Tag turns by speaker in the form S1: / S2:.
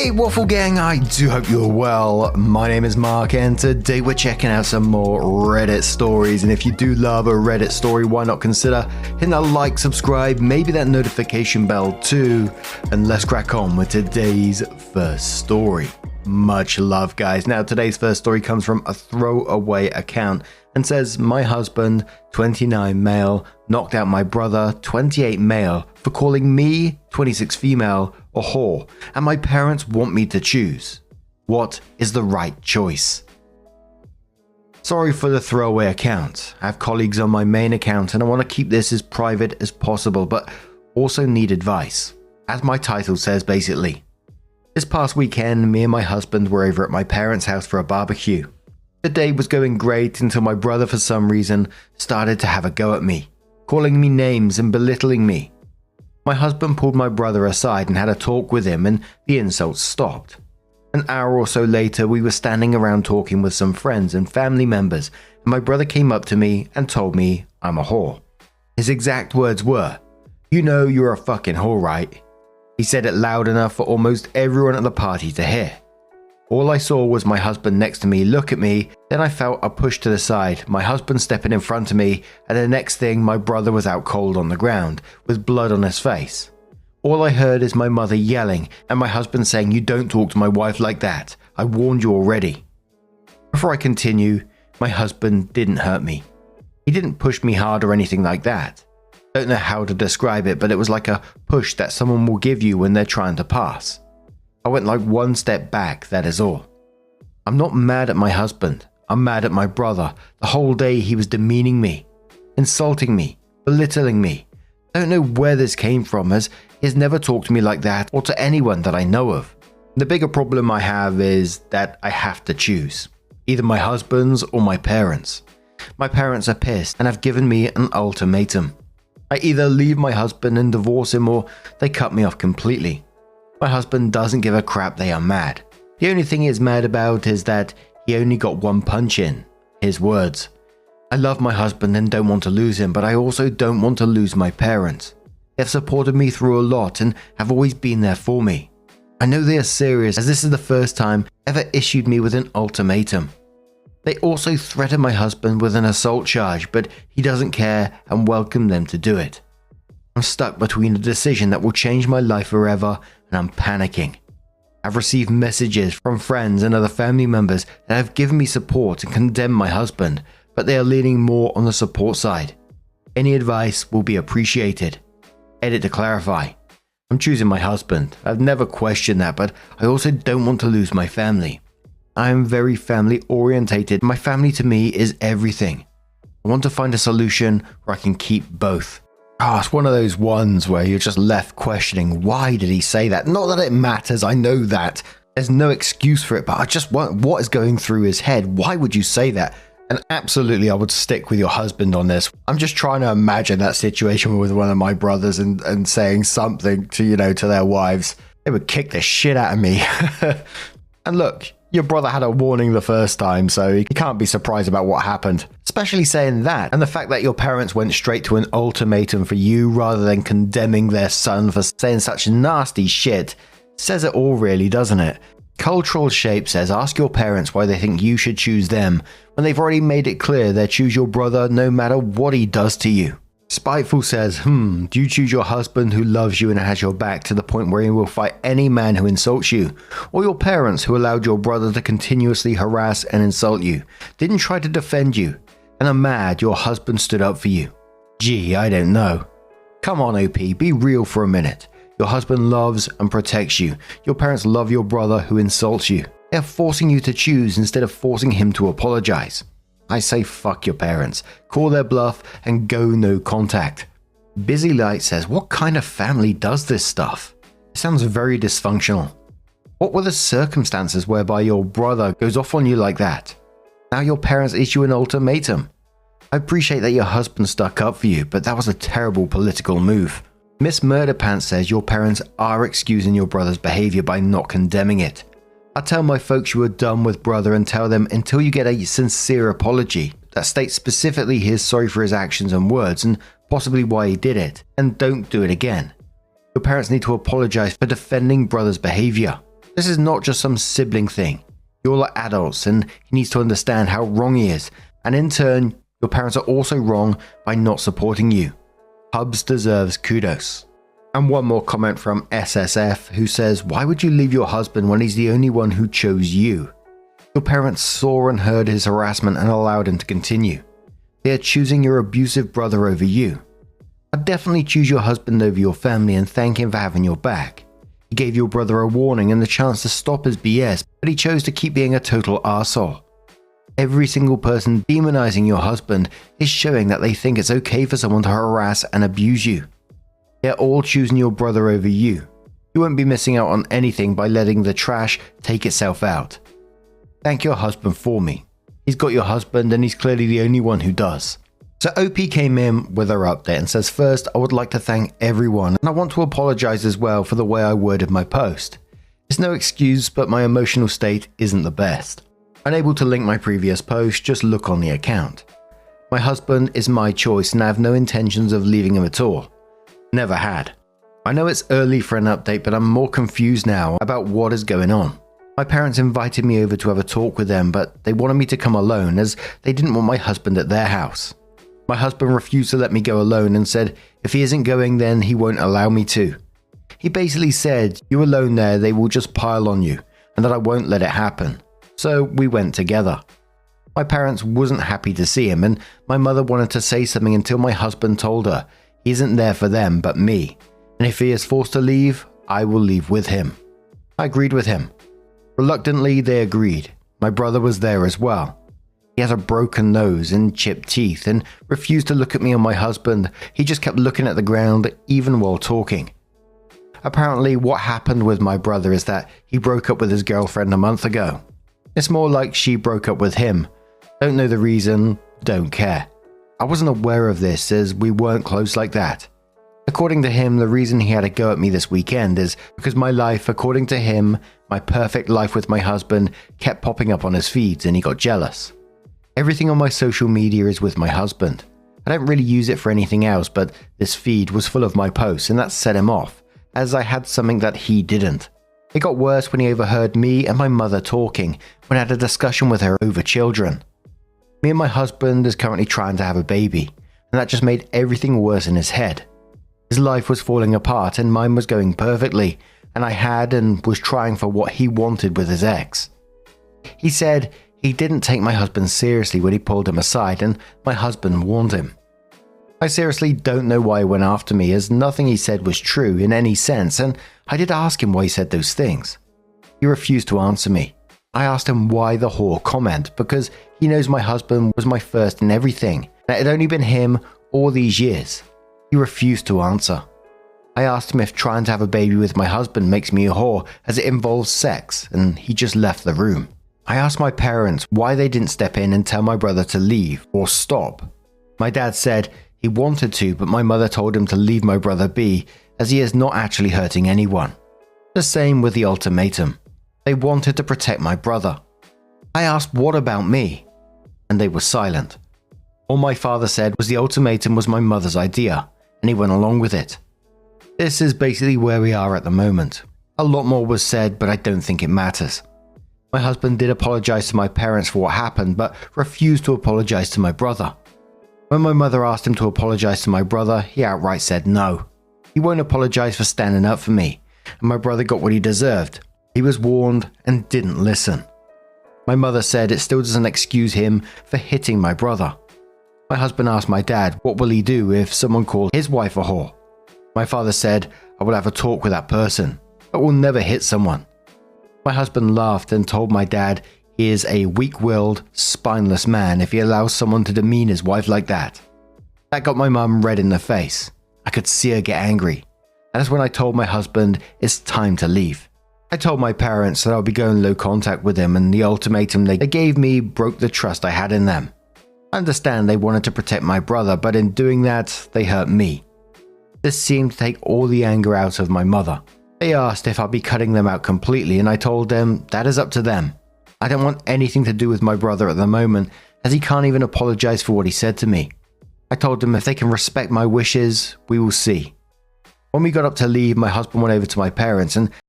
S1: Hey Waffle Gang, I do hope you're well. My name is Mark and today we're checking out some more Reddit stories, and if you do love a Reddit story, why not consider hitting that like, subscribe, maybe that notification bell too, and let's crack on with today's first story. Much love, guys. Now today's first story comes from a throwaway account and says, my husband, 29 male, knocked out my brother, 28 male, for calling me, 26 female, a whore, and my parents want me to choose. What is the right choice? Sorry for the throwaway account. I have colleagues on my main account and I want to keep this as private as possible, but also need advice. As my title says, basically. This past weekend, me and my husband were over at my parents' house for a barbecue. The day was going great until my brother, for some reason, started to have a go at me, calling me names and belittling me. My husband pulled my brother aside and had a talk with him, and the insults stopped. An hour or so later, we were standing around talking with some friends and family members, and my brother came up to me and told me I'm a whore. His exact words were, "You know you're a fucking whore, right?" He said it loud enough for almost everyone at the party to hear. All I saw was my husband next to me look at me, then I felt a push to the side, my husband stepping in front of me, and the next thing my brother was out cold on the ground, with blood on his face. All I heard is my mother yelling, and my husband saying, "You don't talk to my wife like that, I warned you already." Before I continue, my husband didn't hurt me. He didn't push me hard or anything like that. Don't know how to describe it, but it was like a push that someone will give you when they're trying to pass. I went like one step back, that is all. I'm not mad at my husband, I'm mad at my brother. The whole day he was demeaning me, insulting me, belittling me. Don't know where this came from, as he has never talked to me like that or to anyone that I know of. The bigger problem I have is that I have to choose, either my husband's or my parents'. My parents are pissed and have given me an ultimatum. I either leave my husband and divorce him, or they cut me off completely. My husband doesn't give a crap, they are mad. The only thing he is mad about is that he only got one punch in. His words. I love my husband and don't want to lose him, but I also don't want to lose my parents. They have supported me through a lot and have always been there for me. I know they are serious, as this is the first time ever issued me with an ultimatum. They also threatened my husband with an assault charge, but he doesn't care and welcomed them to do it. I'm stuck between a decision that will change my life forever, and I'm panicking. I've received messages from friends and other family members that have given me support and condemned my husband, but they are leaning more on the support side. Any advice will be appreciated. Edit to clarify. I'm choosing my husband. I've never questioned that, but I also don't want to lose my family. I am very family orientated. My family to me is everything. I want to find a solution where I can keep both. It's one of those ones where you're just left questioning, why did he say that? Not that it matters, I know that. There's no excuse for it, but I just want, what is going through his head? Why would you say that? And absolutely, I would stick with your husband on this. I'm just trying to imagine that situation with one of my brothers and saying something to, to their wives. They would kick the shit out of me. And look, your brother had a warning the first time, so you can't be surprised about what happened. Especially saying that, and the fact that your parents went straight to an ultimatum for you rather than condemning their son for saying such nasty shit, says it all really, doesn't it? Cultural Shape says, ask your parents why they think you should choose them, when they've already made it clear they choose your brother no matter what he does to you. Spiteful says, do you choose your husband who loves you and has your back to the point where he will fight any man who insults you? Or your parents who allowed your brother to continuously harass and insult you, didn't try to defend you, and are mad your husband stood up for you? Gee, I don't know. Come on, OP, be real for a minute. Your husband loves and protects you. Your parents love your brother who insults you. They are forcing you to choose instead of forcing him to apologize. I say fuck your parents, call their bluff, and go no contact. Busy Light says, what kind of family does this stuff? It sounds very dysfunctional. What were the circumstances whereby your brother goes off on you like that? Now your parents issue an ultimatum. I appreciate that your husband stuck up for you, but that was a terrible political move. Miss Murderpants says your parents are excusing your brother's behavior by not condemning it. I tell my folks you are done with brother and tell them until you get a sincere apology that states specifically he is sorry for his actions and words and possibly why he did it, and don't do it again. Your parents need to apologize for defending brother's behavior. This is not just some sibling thing. You're like adults and he needs to understand how wrong he is. And in turn, your parents are also wrong by not supporting you. Hubs deserves kudos. And one more comment from SSF who says, why would you leave your husband when he's the only one who chose you? Your parents saw and heard his harassment and allowed him to continue. They are choosing your abusive brother over you. I'd definitely choose your husband over your family and thank him for having your back. He gave your brother a warning and the chance to stop his BS, but he chose to keep being a total arsehole. Every single person demonizing your husband is showing that they think it's okay for someone to harass and abuse you. They're all choosing your brother over you. You won't be missing out on anything by letting the trash take itself out. Thank your husband for me. He's got your husband and he's clearly the only one who does. So OP came in with her update and says, first, I would like to thank everyone and I want to apologize as well for the way I worded my post. It's no excuse, but my emotional state isn't the best. Unable to link my previous post, just look on the account. My husband is my choice and I have no intentions of leaving him at all. Never had. I know it's early for an update, but I'm more confused now about what is going on. My parents invited me over to have a talk with them, but they wanted me to come alone as they didn't want my husband at their house. My husband refused to let me go alone and said if he isn't going then he won't allow me to. He basically said, you alone there, they will just pile on you, and that I won't let it happen. So we went together. My parents wasn't happy to see him and my mother wanted to say something until my husband told her he isn't there for them but me, and if he is forced to leave, I will leave with him. I agreed with him. Reluctantly, they agreed. My brother was there as well. He has a broken nose and chipped teeth and refused to look at me or my husband. He just kept looking at the ground even while talking. Apparently, what happened with my brother is that he broke up with his girlfriend a month ago. It's more like she broke up with him. Don't know the reason, don't care. I wasn't aware of this as we weren't close like that. According to him, the reason he had a go at me this weekend is because my life, according to him, my perfect life with my husband, kept popping up on his feeds and he got jealous. Everything on my social media is with my husband. I don't really use it for anything else, but this feed was full of my posts and that set him off, as I had something that he didn't. It got worse when he overheard me and my mother talking when I had a discussion with her over children. Me and my husband is currently trying to have a baby, and that just made everything worse in his head. His life was falling apart and mine was going perfectly, and I had and was trying for what he wanted with his ex. He said he didn't take my husband seriously when he pulled him aside and my husband warned him. I seriously don't know why he went after me as nothing he said was true in any sense, and I did ask him why he said those things. He refused to answer me. I asked him why the whore comment because he knows my husband was my first in everything and it had only been him all these years. He refused to answer. I asked him if trying to have a baby with my husband makes me a whore as it involves sex and he just left the room. I asked my parents why they didn't step in and tell my brother to leave or stop. My dad said he wanted to, but my mother told him to leave my brother be as he is not actually hurting anyone. The same with the ultimatum. They wanted to protect my brother. I asked what about me? And they were silent. All my father said was the ultimatum was my mother's idea, and he went along with it. This is basically where we are at the moment. A lot more was said, but I don't think it matters. My husband did apologize to my parents for what happened, but refused to apologize to my brother. When my mother asked him to apologize to my brother, he outright said no. He won't apologize for standing up for me, and my brother got what he deserved. He was warned and didn't listen. My mother said it still doesn't excuse him for hitting my brother. My husband asked my dad what will he do if someone called his wife a whore. My father said I will have a talk with that person, but will never hit someone. My husband laughed and told my dad he is a weak-willed, spineless man if he allows someone to demean his wife like that. That got my mum red in the face. I could see her get angry. That's when I told my husband it's time to leave. I told my parents that I'll be going low contact with him and the ultimatum they gave me broke the trust I had in them. I understand they wanted to protect my brother, but in doing that, they hurt me. This seemed to take all the anger out of my mother. They asked if I'd be cutting them out completely and I told them that is up to them. I don't want anything to do with my brother at the moment as he can't even apologize for what he said to me. I told them if they can respect my wishes, we will see. When we got up to leave, my husband went over to my parents and